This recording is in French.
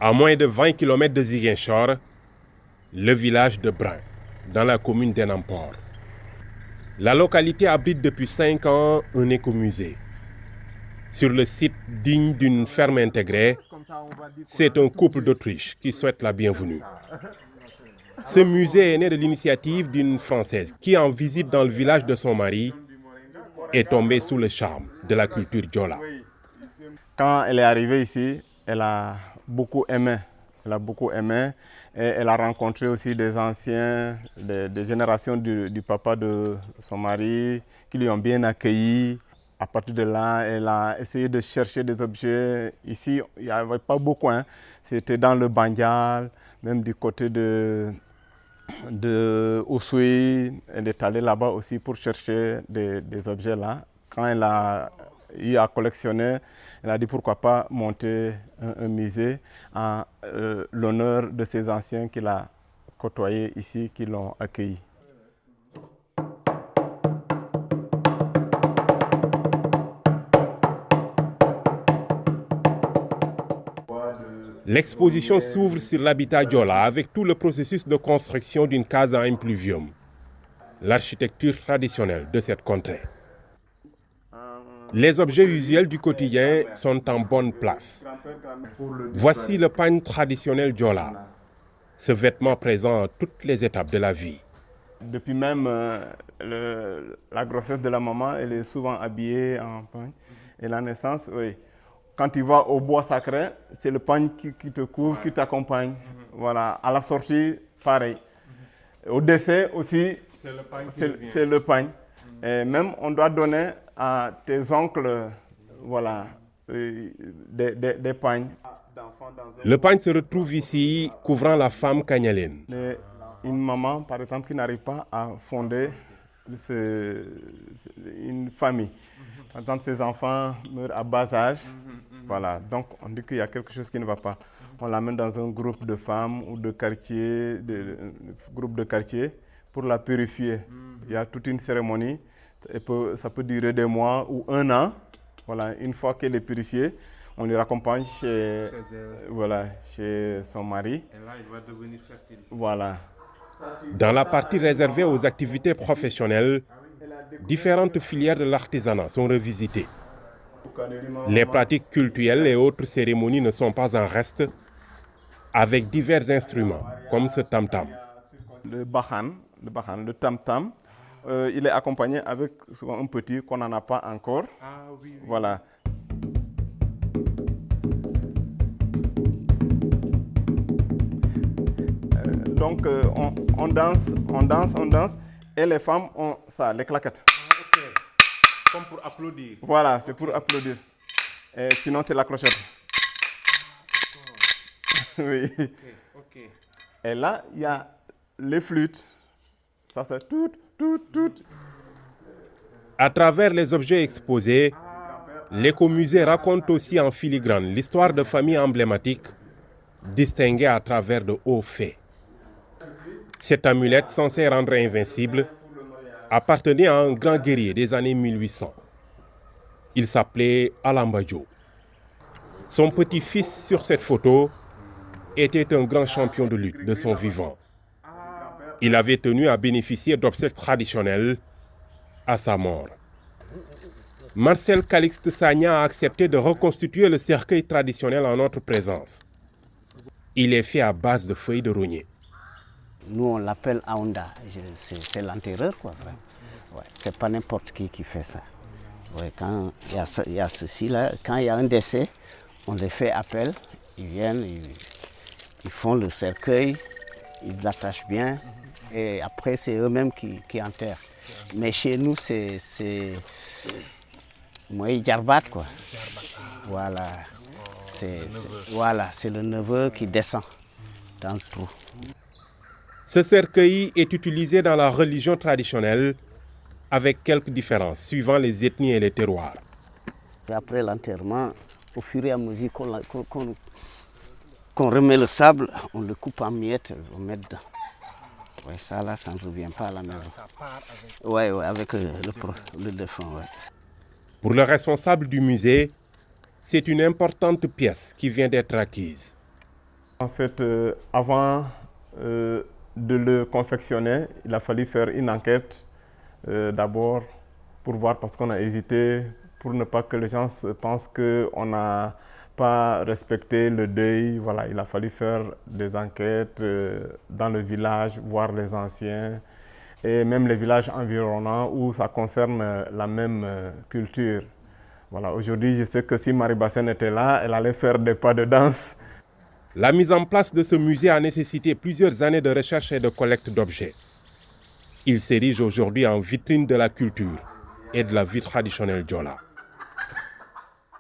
À moins de 20 km de Ziguinchor, le village de Brin, dans la commune d'Enampor. La localité abrite depuis 5 ans un écomusée. Sur le site digne d'une ferme intégrée, c'est un couple d'Autriche qui souhaite la bienvenue. Ce musée est né de l'initiative d'une Française qui, en visite dans le village de son mari, est tombée sous le charme de la culture Diola. Quand elle est arrivée ici, elle a beaucoup aimé. Et elle a rencontré aussi des anciens, des générations du papa de son mari qui lui ont bien accueilli. À partir de là, elle a essayé de chercher des objets. Ici, il n'y avait pas beaucoup. C'était dans le Bandial, même du côté de Oussouye. Elle est allée là-bas aussi pour chercher des objets là. Quand elle a eu à collectionner, elle a dit pourquoi pas monter un musée en l'honneur de ces anciens qu'il a côtoyés ici, qui l'ont accueilli. L'exposition s'ouvre sur l'habitat Diola avec tout le processus de construction d'une casa impluvium, l'architecture traditionnelle de cette contrée. Les objets usuels du quotidien sont en bonne place. Voici le pagne traditionnel Diola, ce vêtement présent à toutes les étapes de la vie. Depuis même la grossesse de la maman, elle est souvent habillée en pagne. Et la naissance, oui. Quand tu vas au bois sacré, c'est le pagne qui te couvre, qui t'accompagne. Voilà. À la sortie, pareil. Au décès aussi, c'est le pagne. Et même, on doit donner à tes oncles, voilà, des pagnes. Le pagne se retrouve ici, couvrant la femme kagnalène. Une maman, par exemple, qui n'arrive pas à fonder une famille. Par exemple, ses enfants meurent à bas âge. Voilà, donc on dit qu'il y a quelque chose qui ne va pas. On l'amène dans un groupe de femmes ou de quartier, groupe de quartier, pour la purifier. Il y a toute une cérémonie. Ça peut durer des mois ou un an. Voilà, une fois qu'elle est purifiée, on les raccompagne chez son mari. Et là, il va devenir fertile. Voilà. Dans la partie réservée aux activités professionnelles, différentes filières de l'artisanat sont revisitées. Les pratiques cultuelles et autres cérémonies ne sont pas en reste, avec divers instruments, comme ce tam-tam. Le bahan, le tam-tam, il est accompagné avec souvent un petit qu'on n'en a pas encore. Ah oui, oui. Voilà. Donc on danse, et les femmes ont ça, les claquettes. Ah, ok. Comme pour applaudir. Voilà, c'est pour applaudir. Et sinon, c'est la clochette. Oui. Ok. Et là, il y a les flûtes. Ça, c'est tout. À travers les objets exposés, l'écomusée raconte aussi en filigrane l'histoire de familles emblématiques distinguées à travers de hauts faits. Cette amulette, censée rendre invincible, appartenait à un grand guerrier des années 1800. Il s'appelait Alambadjo. Son petit-fils sur cette photo était un grand champion de lutte de son vivant. Il avait tenu à bénéficier d'obsèques traditionnelles à sa mort. Marcel Calixte Sagna a accepté de reconstituer le cercueil traditionnel en notre présence. Il est fait à base de feuilles de rognier. Nous, on l'appelle Aonda. C'est l'enterreur, quoi. Ouais, c'est pas n'importe qui fait ça. Ouais, quand il y a ceci là, quand il y a un décès, on les fait appel. Ils viennent, ils font le cercueil, ils l'attachent bien, et après c'est eux-mêmes qui enterrent. Mais chez nous, c'est moi Djarbat, quoi. Voilà. C'est le neveu qui descend dans le trou. Ce cercueil est utilisé dans la religion traditionnelle avec quelques différences suivant les ethnies et les terroirs. Et après l'enterrement, au fur et à mesure qu'on remet le sable, on le coupe en miettes, on met dedans. Ouais, ça là, ça ne revient pas à la maison. Ouais, avec le défunt. Ouais. Pour le responsable du musée, c'est une importante pièce qui vient d'être acquise. En fait, avant de le confectionner, il a fallu faire une enquête d'abord pour voir, parce qu'on a hésité, pour ne pas que les gens pensent qu'on n'a pas respecté le deuil. Voilà, il a fallu faire des enquêtes dans le village, voir les anciens et même les villages environnants où ça concerne la même culture. Voilà, aujourd'hui, je sais que si Marie Bassène était là, elle allait faire des pas de danse. La mise en place de ce musée a nécessité plusieurs années de recherche et de collecte d'objets. Il s'érige aujourd'hui en vitrine de la culture et de la vie traditionnelle Diola.